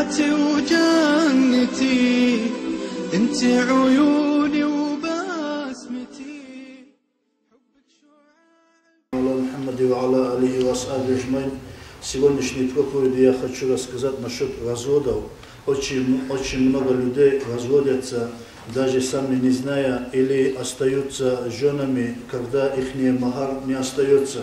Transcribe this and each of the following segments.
حياتي وجنتي، انت عيوني وبسمتي. Мухаммаде ва аля алихи ва асхабихи аджмаин. Сегодняшней проповеди я хочу рассказать насчет разводов. Очень много людей разводятся, даже сами не зная, или остаются женами, когда их махар не остается.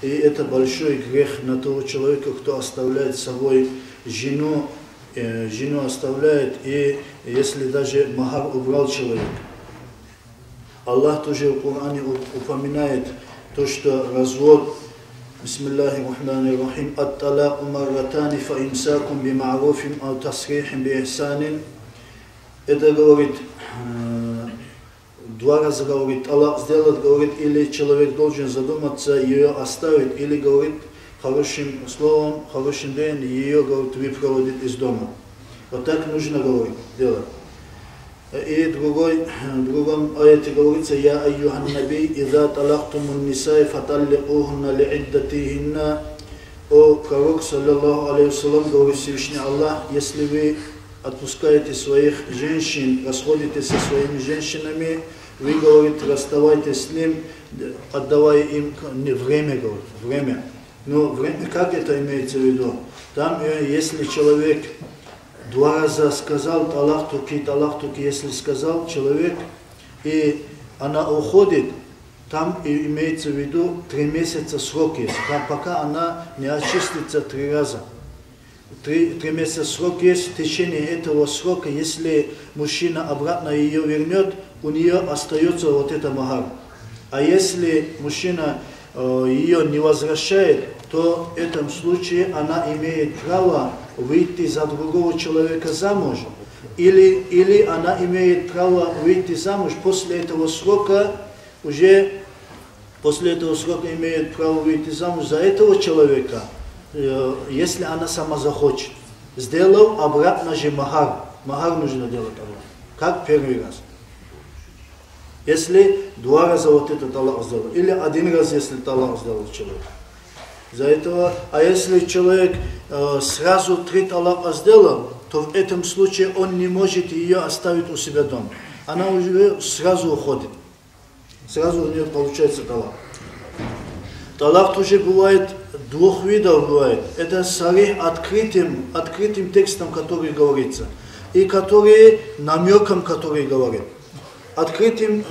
И это большой грех на того человека, кто оставляет с собой жену, жену оставляет, и если даже махар убрал человек. Аллах тоже в Коране упоминает то, что развод, бисмиллахи рахмани рахим, ат-талаку марратани фа имсакум би ма'руфин ау тасрихин би ихсанин. Это говорит, два раза говорит, талак сделать, говорит, или человек должен задуматься, ее оставить, или говорит хорошим словом, хорошим днем, ее, говорит, выпроводить из дома. Вот так нужно говорить, делать. И в другом аяте говорится: «Я айюхан наби, иза талахтумун нисай фаталликухунна ли'иддатихинна». О пророк, саллаллаху алейхи вассалам, говорит Всевышний Аллах, если вы отпускаете своих женщин, расходитесь со своими женщинами, вы, говорит, расставайтесь с ним, отдавая им время, говорит, время. Но время, как это имеется в виду? Там, если человек два раза сказал талак туки, если сказал человек, и она уходит, там имеется в виду 3 месяца срок есть, там, пока она не очистится 3 раза. 3 месяца срок есть, в течение этого срока, если мужчина обратно ее вернет, у нее остается вот это махар. А если мужчина ее не возвращает, то в этом случае она имеет право выйти за другого человека замуж. Или она имеет право выйти замуж после этого срока, уже после этого срока имеет право выйти замуж за этого человека, если она сама захочет. Сделав обратно же махар. Махар нужно делать обратно, как первый раз. Если 2 раза вот это талак сделал, или 1 раз, если талак сделал человек. За этого, а если человек сразу 3 талака сделал, то в этом случае он не может ее оставить у себя дома. Она уже сразу уходит. Сразу у нее получается талак. Талак тоже бывает 2 видов бывает. Это сарих открытым текстом, который говорится, и который намеком, который говорит. Открытым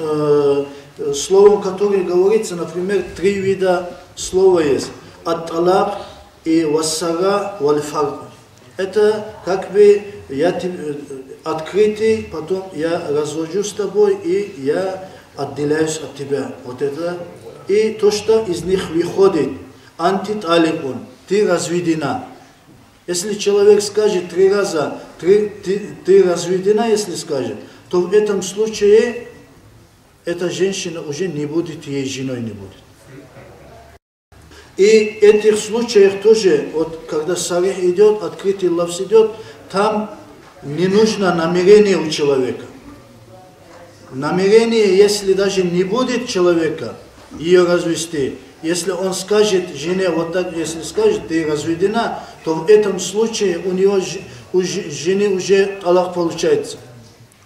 словом, который говорится, например, 3 вида слова есть. Ат-талак и вассара валь-фард. Это как бы я открытый, потом я развожусь с тобой и я отделяюсь от тебя. Вот это. И то, что из них выходит, антиталикун, ты разведена. Если человек скажет 3 раза, ты разведена, если скажет, то в этом случае эта женщина уже не будет, ей женой не будет. И в этих случаях тоже, вот когда сарих идет, открытый лафз идет, там не нужно намерение у человека. Намерение, если даже не будет человека ее развести, если он скажет жене вот так, если скажет, ты разведена, то в этом случае у него, у жены уже талак получается.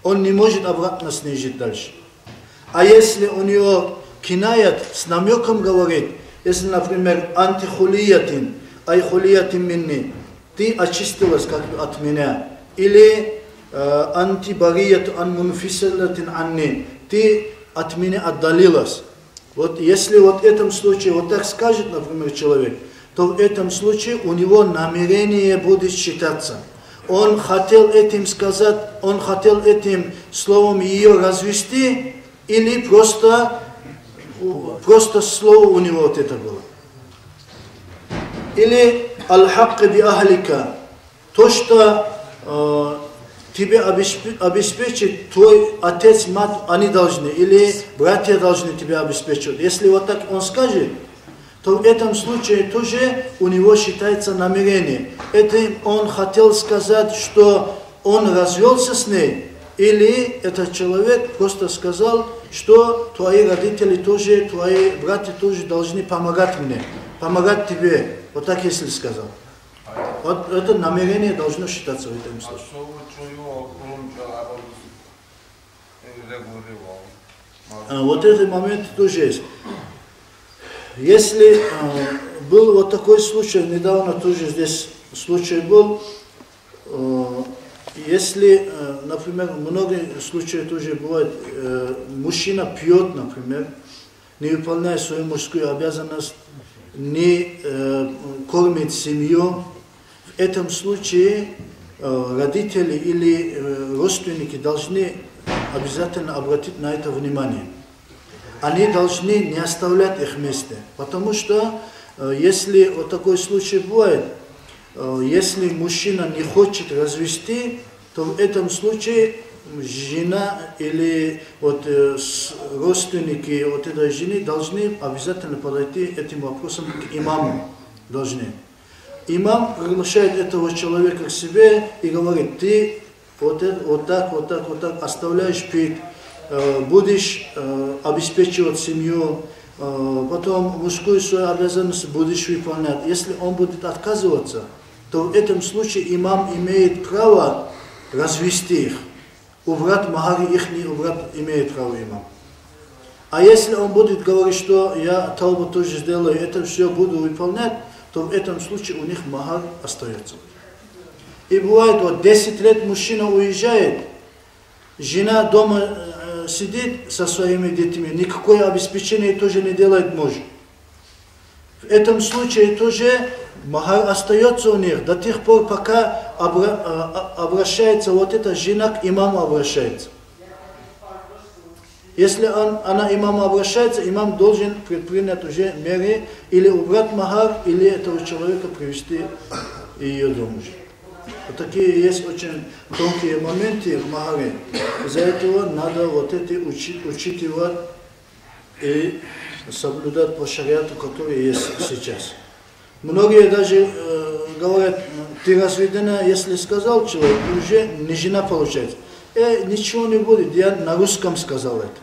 Он не может обратно с ней жить дальше. А если у него кинаят, с намеком говорит, если, например, антихулиятин, айхулиятин минни, ты очистилась как бы от меня, или антибарият анмунфисалатин анни, ты от меня отдалилась. Вот если вот в этом случае вот так скажет, например, человек, то в этом случае у него намерение будет считаться. Он хотел этим сказать, он хотел этим словом ее развести, или просто слово у него вот это было. Или аль-хакк би ахлика, то, что тебе обеспечит твой отец, мать, они должны, или братья должны тебя обеспечивать. Если вот так он скажет, то в этом случае тоже у него считается намерение. Этим он хотел сказать, что он развелся с ней, или этот человек просто сказал, что твои родители тоже, твои братья тоже должны помогать мне, помогать тебе. Вот так если сказал. Вот это намерение должно считаться в этом случае. Вот этот момент тоже есть. Если был вот такой случай, недавно тоже здесь случай был, если, например, многие случаи тоже бывают, мужчина пьет, например, не выполняет свою мужскую обязанность, не кормит семью, в этом случае родители или родственники должны обязательно обратить на это внимание. Они должны не оставлять их вместе, потому что если вот такой случай бывает, если мужчина не хочет развести, то в этом случае жена или вот родственники вот этой жены должны обязательно подойти этим вопросом к имаму. Должны. Имам приглашает этого человека к себе и говорит: ты вот так оставляешь пить, будешь обеспечивать семью, потом мужскую свою обязанность будешь выполнять. Если он будет отказываться, то в этом случае имам имеет право развести их. Убрать махари их не убрать имеет право имам. А если он будет говорить, что я таубу тоже сделаю, это все буду выполнять, то в этом случае у них махар остается. И бывает, вот 10 лет мужчина уезжает, жена дома сидит со своими детьми, никакое обеспечение тоже не делает муж. В этом случае тоже махар остается у них до тех пор, пока обращается вот эта жена к имаму обращается. Если она имаму обращается, имам должен предпринять уже меры или убрать махар, или этого человека привести ее дом уже. Вот такие есть очень тонкие моменты в махаре. Из-за этого надо вот эти учитывать и соблюдать по шариату, который есть сейчас. Многие даже говорят: ты разведена, если сказал человек, уже не жена получается. Ничего не будет, я на русском сказал это.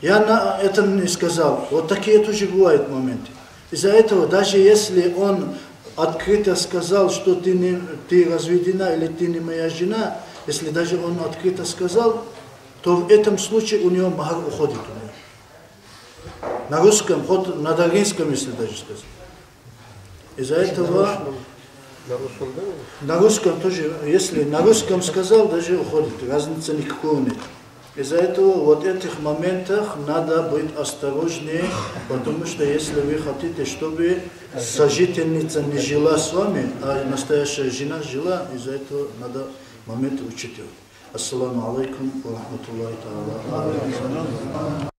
Я на этом не сказал. Вот такие тоже бывают моменты. Из-за этого, даже если он открыто сказал, что ты разведена или ты не моя жена, если даже он открыто сказал, то в этом случае у него махар уходит. На русском, хоть на даргинском, если даже сказать. Из-за этого на русском тоже, если на русском сказал, даже уходит, разницы никакой нет. Из-за этого вот в этих моментах надо быть осторожнее, потому что если вы хотите, чтобы сожительница не жила с вами, а настоящая жена жила, из-за этого надо моменты учитывать. Ассаламу алейкум ва рахматуллахи та'ала.